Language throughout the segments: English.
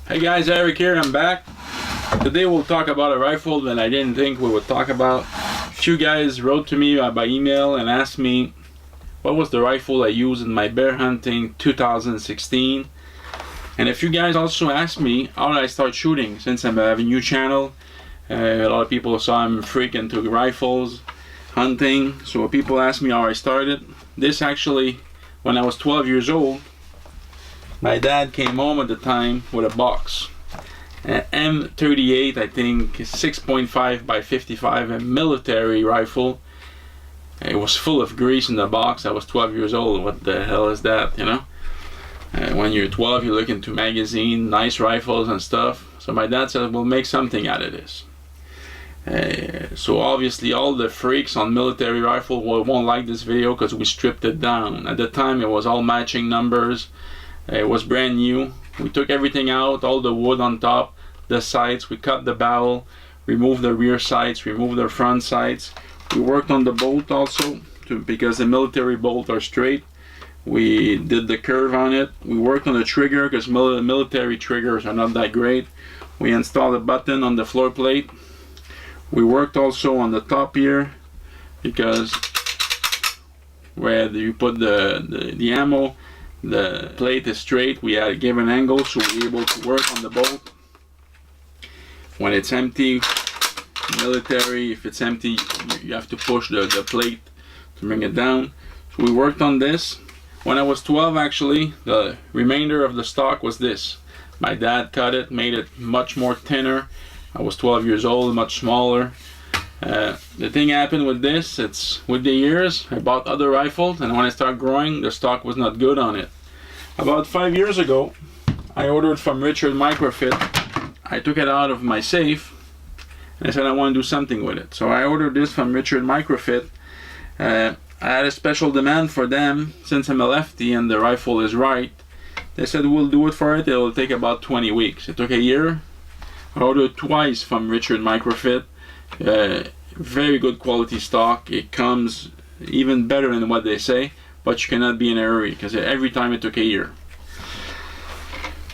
Hey guys, Eric here, I'm back. Today we'll talk about a rifle that I didn't think we would talk about. A few guys wrote to me by email and asked me what was the rifle I used in my bear hunting 2016. And a few guys also asked me how did I start shooting, since I have a new channel. A lot of people saw I'm freaking into rifles, hunting, so people asked me how I started. This actually, when I was 12 years old, my dad came home at the time with a box, an M38, I think 6.5 by 55, a military rifle. It was full of grease in the box. I was 12 years old. What the hell is that, you know? When you're 12, you look into magazine, nice rifles and stuff. So my dad said, we'll make something out of this. So obviously all the freaks on military rifle won't like this video because we stripped it down. At the time it was all matching numbers. It was brand new. We took everything out, all the wood on top, the sights, we cut the barrel, removed the rear sights, removed the front sights. We worked on the bolt also, because the military bolts are straight. We did the curve on it. We worked on the trigger because military triggers are not that great. We installed a button on the floor plate. We worked also on the top here, because where you put the ammo, the plate is straight. We had a given angle, so we were able to work on the bolt. When it's empty, military, if it's empty, you have to push the plate to bring it down. So we worked on this. When I was 12, actually, the remainder of the stock was this. My dad cut it, made it much more thinner. I was 12 years old, much smaller. The thing happened with this, it's with the years, I bought other rifles, and when I started growing, the stock was not good on it. About 5 years ago, I ordered from Richard Microfit. I took it out of my safe, and I said I want to do something with it. So I ordered this from Richard Microfit. I had a special demand for them, since I'm a lefty and the rifle is right. They said we'll do it for it, it will take about 20 weeks. It took a year. I ordered twice from Richard Microfit. Very good quality stock. It comes even better than what they say, but you cannot be in a hurry because every time it took a year.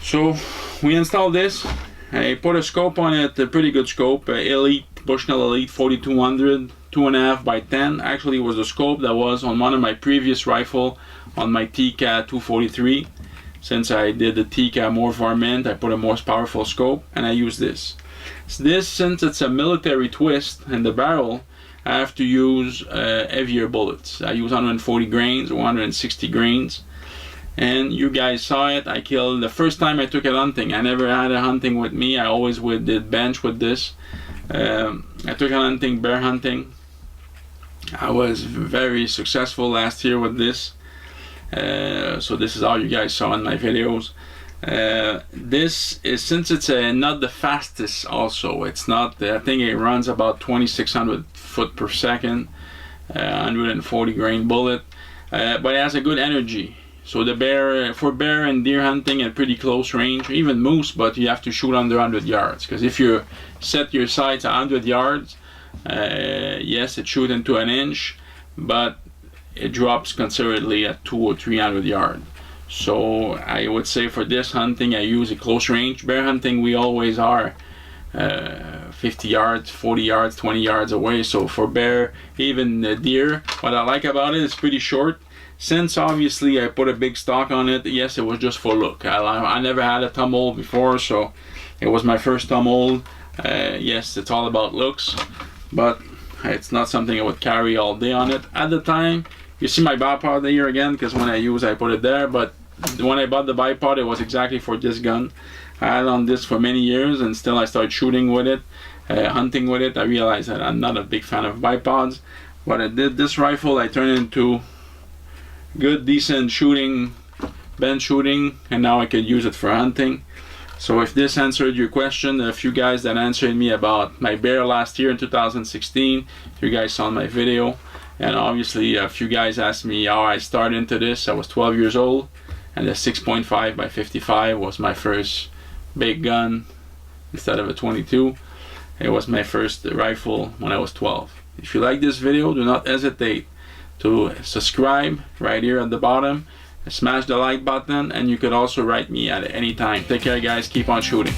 So we installed this. I put a scope on it, a pretty good scope, Elite, Bushnell Elite 4200, 2.5 by 10. Actually, it was the scope that was on one of my previous rifle, on my TCA 243. Since I did the TCA more varmint, I put a more powerful scope, and I use this. This, since it's a military twist in the barrel, I have to use heavier bullets. I use 140 grains or 160 grains. And you guys saw it. I killed the first time I took it hunting. I never had a hunting with me. I always did bench with this. I took it hunting, bear hunting. I was very successful last year with this. So this is all you guys saw in my videos. This is, since it's not the fastest also, it's not, I think it runs about 2600 foot per second, 140 grain bullet, but it has a good energy. So the bear, for bear and deer hunting at pretty close range, even moose, but you have to shoot under 100 yards, because if you set your sights at 100 yards, yes, it shoots into an inch, but it drops considerably at 200 or 300 yards. So I would say for this hunting I use a close range. Bear hunting we always are 50 yards, 40 yards, 20 yards away. So for bear, even deer, what I like about it is pretty short. Since obviously I put a big stock on it, yes, it was just for look. I never had a thumb hole before, so it was my first thumb hole. Yes, it's all about looks, but it's not something I would carry all day on it. At the time, you see my bipod here again, because when I use I put it there, but when I bought the bipod it was exactly for this gun. I had on this for many years, and still I started shooting with it, hunting with it. I realized that I'm not a big fan of bipods, but I did this rifle, I turned it into good decent shooting, bench shooting, and now I could use it for hunting. So if this answered your question, a few guys that answered me about my bear last year in 2016, you guys saw my video. And obviously a few guys asked me how I started into this. I was 12 years old, and the 6.5 by 55 was my first big gun instead of a 22. It was my first rifle when I was 12. If you like this video, do not hesitate to subscribe right here at the bottom. Smash the like button, and you could also write me at any time. Take care, guys. Keep on shooting.